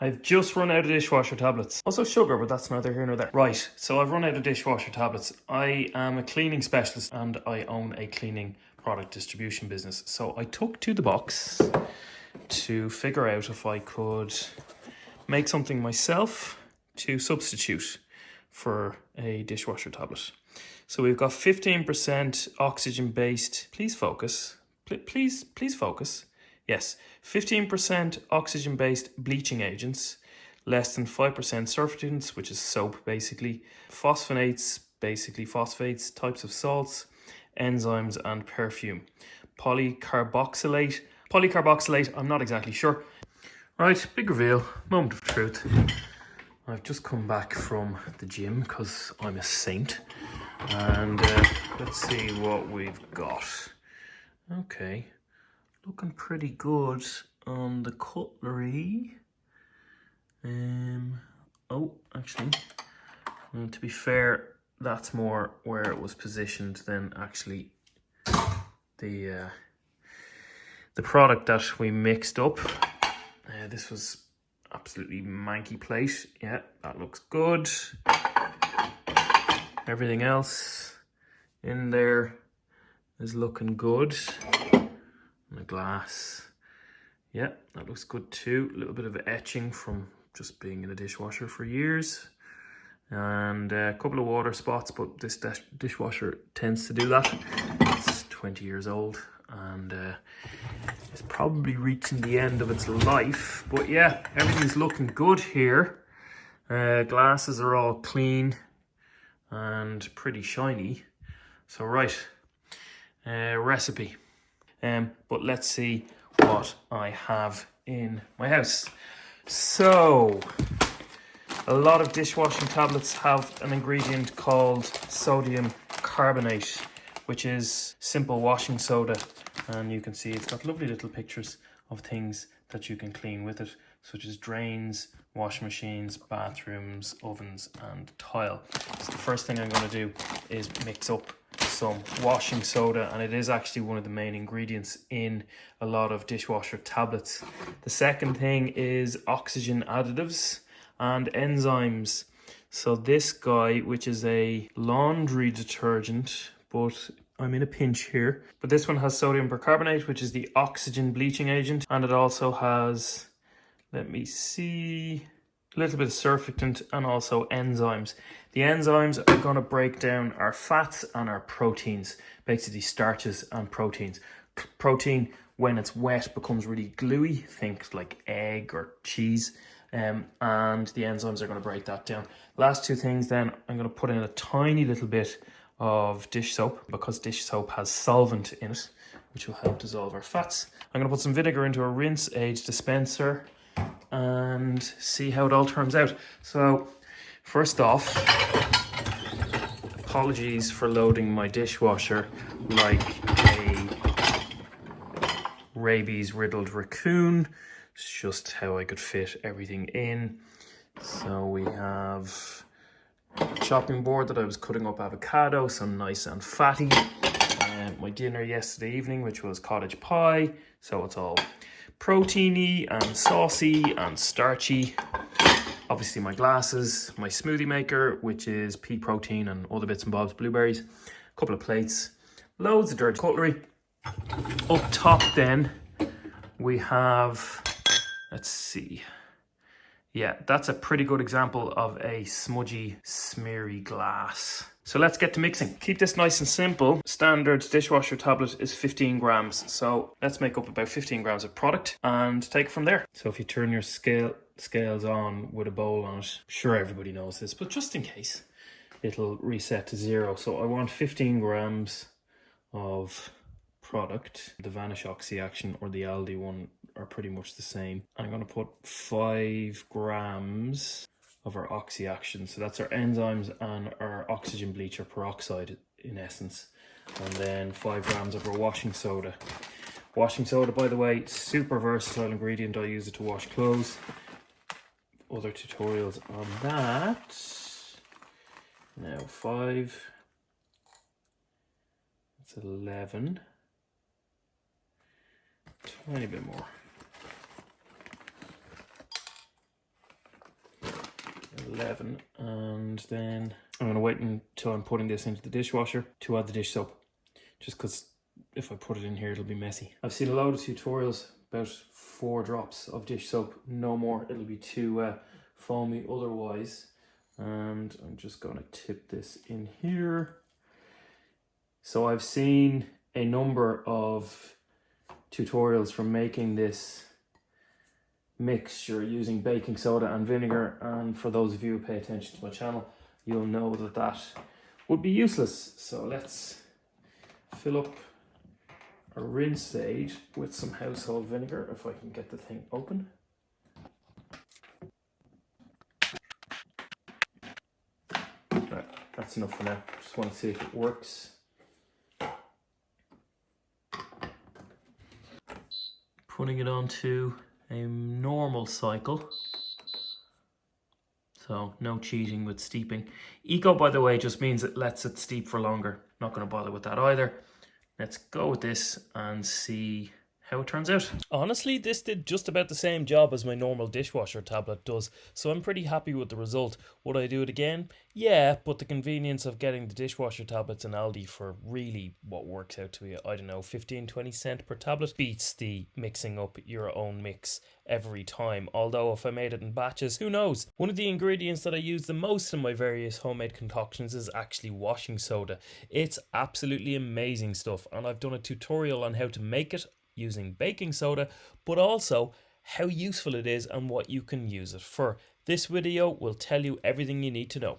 I've just run out of dishwasher tablets. Also sugar, but that's neither here nor there. Right, so I've run out of dishwasher tablets. I am a cleaning specialist and I own a cleaning product distribution business. So I took to the box to figure out if I could make something myself to substitute for a dishwasher tablet. So we've got 15% oxygen-based, please focus, please focus. Yes, 15% oxygen-based bleaching agents, less than 5% surfactants, which is soap basically, phosphonates, basically phosphates, types of salts, enzymes and perfume. Polycarboxylate, I'm not exactly sure. Right, big reveal, moment of truth. I've just come back from the gym because I'm a saint. And let's see what we've got. Okay, looking pretty good on the cutlery. Oh, actually, to be fair, that's more where it was positioned than actually the product that we mixed up. This was absolutely manky plate. Yeah, that looks good. Everything else in there is looking good. And the glass, yeah, that looks good too. A little bit of etching from just being in a dishwasher for years. And a couple of water spots, but this dishwasher tends to do that. It's 20 years old and it's probably reaching the end of its life. But yeah, everything's looking good here. Glasses are all clean and pretty shiny. So right, recipe. But let's see what I have in my house. So, a lot of dishwashing tablets have an ingredient called sodium carbonate, which is simple washing soda. And you can see it's got lovely little pictures of things that you can clean with it, such as drains, washing machines, bathrooms, ovens, and tile. So the first thing I'm going to do is mix up some washing soda, and it is actually one of the main ingredients in a lot of dishwasher tablets. The second thing is oxygen additives and enzymes. So this guy, which is a laundry detergent, but I'm in a pinch here. But this one has sodium percarbonate, which is the oxygen bleaching agent, and it also has, let me see, a little bit of surfactant and also enzymes. The enzymes are going to break down our fats and our proteins, basically starches and proteins. Protein, when it's wet, becomes really gluey, think like egg or cheese, and the enzymes are going to break that down. Last two things then, I'm going to put in a tiny little bit of dish soap, because dish soap has solvent in it, which will help dissolve our fats. I'm going to put some vinegar into a rinse age dispenser and see how it all turns out. So first off, apologies for loading my dishwasher like a rabies riddled raccoon. It's just how I could fit everything in. So we have a chopping board that I was cutting up avocado, so nice and fatty. My dinner yesterday evening, which was cottage pie, so it's all proteiny and saucy and starchy. Obviously my glasses, my smoothie maker, which is pea protein and other bits and bobs, blueberries, a couple of plates, loads of dirty cutlery. Up top then we have, let's see, yeah, that's a pretty good example of a smudgy, smeary glass. So let's get to mixing. Keep this nice and simple. Standard dishwasher tablet is 15 grams. So let's make up about 15 grams of product and take it from there. So if you turn your scales on with a bowl on it, I'm sure everybody knows this, but just in case, it'll reset to 0. So I want 15 grams of product. The Vanish Oxy Action or the Aldi one are pretty much the same. I'm going to put 5 grams of our Oxy Action. So that's our enzymes and our oxygen bleacher peroxide in essence. And then 5 grams of our washing soda. Washing soda, by the way, super versatile ingredient. I use it to wash clothes. Other tutorials on that. Now 5. That's 11. Tiny bit more. 11, and then I'm going to wait until I'm putting this into the dishwasher to add the dish soap, just because if I put it in here it'll be messy. I've seen a load of tutorials about 4 drops of dish soap, no more, it'll be too foamy otherwise. And I'm just going to tip this in here. So I've seen a number of tutorials from making this mixture using baking soda and vinegar, and for those of you who pay attention to my channel, you'll know that that would be useless. So let's fill up a rinse aid with some household vinegar, if I can get the thing open. Right, that's enough for now. Just want to see if it works. Putting it onto a normal cycle. So no cheating with steeping. Eco, by the way, just means it lets it steep for longer. Not going to bother with that either. Let's go with this and see how it turns out. Honestly, this did just about the same job as my normal dishwasher tablet does, so I'm pretty happy with the result. Would I do it again? Yeah, but the convenience of getting the dishwasher tablets in Aldi for really what works out to be, I don't know, 15-20 cent per tablet beats the mixing up your own mix every time. Although if I made it in batches, who knows? One of the ingredients that I use the most in my various homemade concoctions is actually washing soda. It's absolutely amazing stuff, and I've done a tutorial on how to make it using baking soda, but also how useful it is and what you can use it for. This video will tell you everything you need to know.